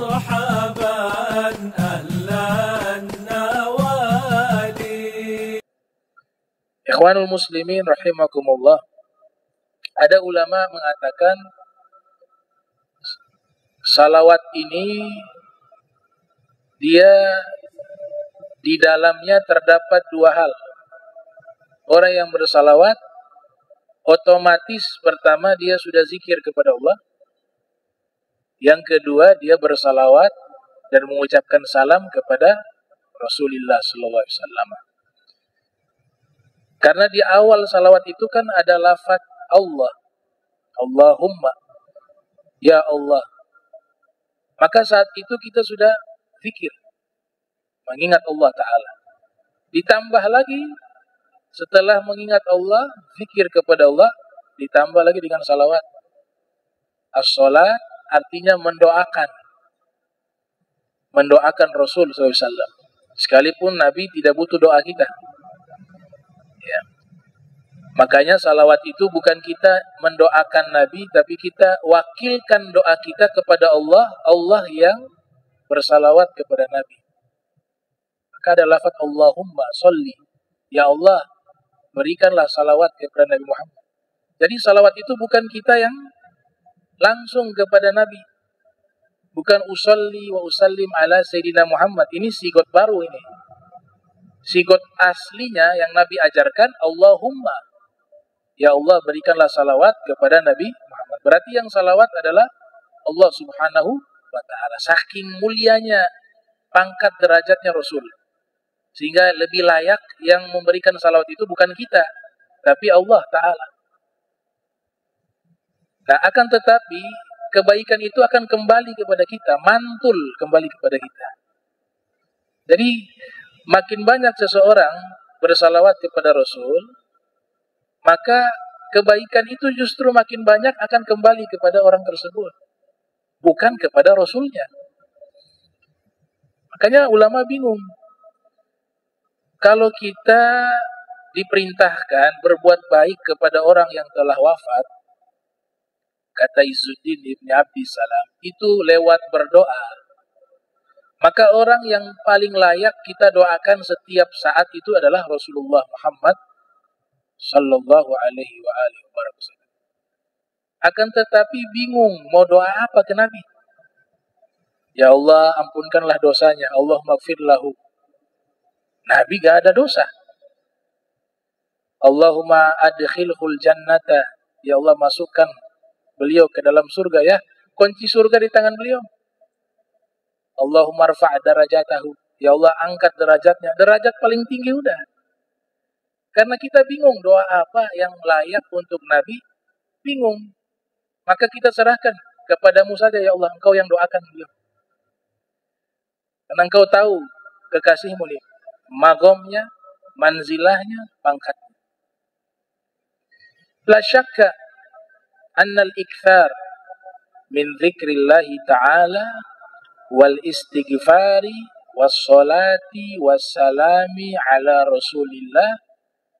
مرحبا أهلا النوالي. Ikhwanul muslimin rahimakumullah. Ada ulama mengatakan salawat ini dia di dalamnya terdapat dua hal. Orang yang bersalawat otomatis pertama dia sudah zikir kepada Allah. Yang kedua dia bersalawat dan mengucapkan salam kepada Rasulullah SAW. Karena di awal salawat itu kan ada lafaz Allah, Allahumma, ya Allah. Maka saat itu kita sudah zikir, mengingat Allah Ta'ala. Ditambah lagi setelah mengingat Allah, zikir kepada Allah, ditambah lagi dengan salawat. As-salat artinya mendoakan Rasul SAW. Sekalipun Nabi tidak butuh doa kita. Ya. Makanya salawat itu bukan kita mendoakan Nabi, tapi kita wakilkan doa kita kepada Allah, Allah yang bersalawat kepada Nabi. Maka ada lafaz Allahumma sholli, ya Allah berikanlah salawat kepada Nabi Muhammad. Jadi salawat itu bukan kita yang langsung kepada Nabi. Bukan usolli wa usallim ala Sayyidina Muhammad. Ini sigot baru ini. Sigot aslinya yang Nabi ajarkan, Allahumma, ya Allah berikanlah salawat kepada Nabi Muhammad. Berarti yang salawat adalah Allah Subhanahu wa Ta'ala. Saking mulianya pangkat derajatnya Rasul, sehingga lebih layak yang memberikan salawat itu bukan kita, tapi Allah Ta'ala. Nah, akan tetapi kebaikan itu akan kembali kepada kita, mantul kembali kepada kita. Jadi makin banyak seseorang bersalawat kepada Rasul, maka kebaikan itu justru makin banyak akan kembali kepada orang tersebut, bukan kepada Rasulnya. Makanya ulama bingung. Kalau kita diperintahkan berbuat baik kepada orang yang telah wafat, kata Izzuddin Ibn Abdissalam, itu lewat berdoa. Maka orang yang paling layak kita doakan setiap saat itu adalah Rasulullah Muhammad sallallahu alaihi wa alihi wasallam. Akan tetapi bingung mau doa apa ke Nabi. Ya Allah ampunkanlah dosanya, Allah maghfir lahu. Nabi gak ada dosa. Allahumma adkhilhul jannata, ya Allah masukkan beliau ke dalam surga ya. Kunci surga di tangan beliau. Allahumma rfa' darajatahu, ya Allah angkat derajatnya. Derajat paling tinggi udah. Karena kita bingung doa apa yang layak untuk Nabi, bingung. Maka kita serahkan kepadamu saja ya Allah, engkau yang doakan beliau. Karena engkau tahu kekasihmu nih, magomnya, manzilahnya, pangkatnya. La syakka annal ikthar min dzikrillahi ta'ala wal istighfari was salati was salami ala Rasulillah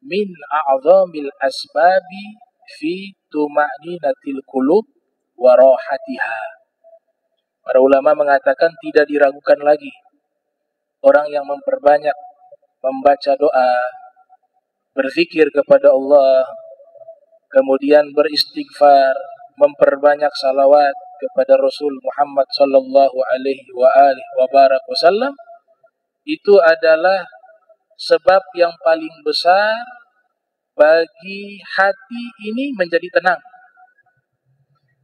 min a'zamil asbabi fi tuma'ninatil qulub wa rahatiha. Para ulama mengatakan tidak diragukan lagi orang yang memperbanyak membaca doa, berzikir kepada Allah, kemudian beristighfar, memperbanyak salawat kepada Rasul Muhammad sallallahu alaihi wa alihi wa barak wasallam, itu adalah sebab yang paling besar bagi hati ini menjadi tenang.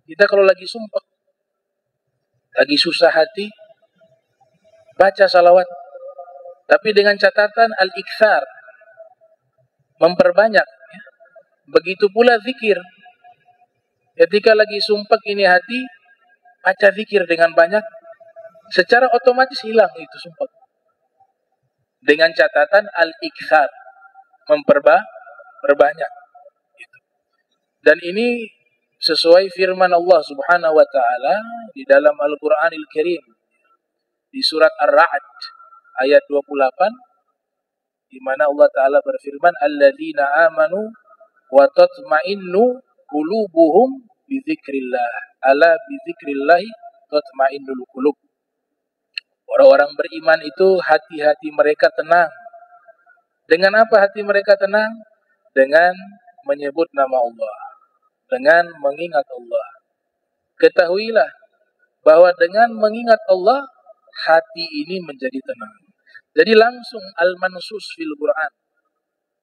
Kita kalau lagi sumpah, lagi susah hati, baca salawat. Tapi dengan catatan al-ikthar, memperbanyak. Ya. Begitu pula zikir. Ketika lagi sumpah ini hati, baca zikir dengan banyak, secara otomatis hilang itu sumpah. Dengan catatan al-ikthar, memperbanyak. Dan ini sesuai firman Allah Subhanahu wa Ta'ala di dalam Al-Qur'anil Karim di surat Ar-Ra'd ayat 28, di mana Allah Ta'ala berfirman, alladzina amanu wa tatma'innu qulubuhum bi dzikrillah, ala bi dzikrillah tatma'innul qulub. Orang-orang beriman itu hati-hati mereka tenang. Dengan apa hati mereka tenang? Dengan menyebut nama Allah, dengan mengingat Allah. Ketahuilah bahwa dengan mengingat Allah, hati ini menjadi tenang. Jadi langsung al-mansus fil Quran,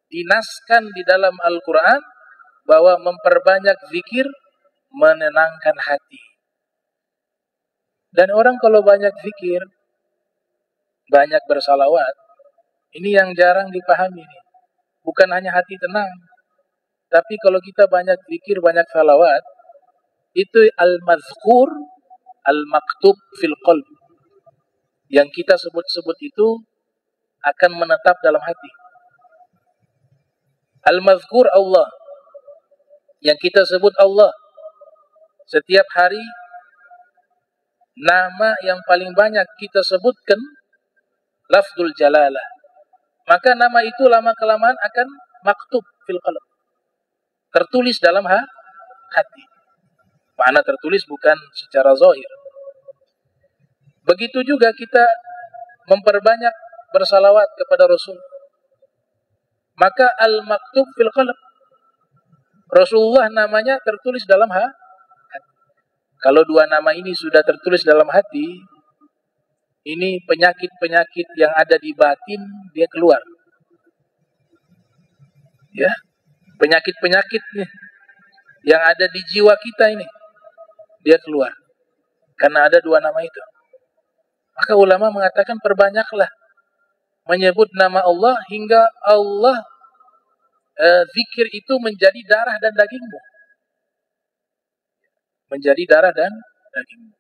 dinaskan di dalam Al-Quran bahwa memperbanyak zikir menenangkan hati. Dan orang kalau banyak zikir, banyak bersalawat, ini yang jarang dipahami nih. Bukan hanya hati tenang, tapi kalau kita banyak zikir, banyak salawat, itu al-mazkur, al-maktub fil qalb. Yang kita sebut-sebut itu akan menetap dalam hati. Al-mazkur Allah, yang kita sebut Allah. Setiap hari, nama yang paling banyak kita sebutkan, lafzul jalalah. Maka nama itu lama-kelamaan akan maktub fil qalb. Tertulis dalam hati. Makna tertulis bukan secara zahir. Begitu juga kita memperbanyak bersalawat kepada Rasul. Maka al-maktub fil qalb. Rasulullah namanya tertulis dalam hati. Kalau dua nama ini sudah tertulis dalam hati, ini penyakit-penyakit yang ada di batin, dia keluar. Ya, penyakit-penyakit yang ada di jiwa kita ini, dia keluar. Karena ada dua nama itu. Maka ulama mengatakan perbanyaklah menyebut nama Allah hingga Allah zikir itu menjadi darah dan dagingmu. Menjadi darah dan dagingmu.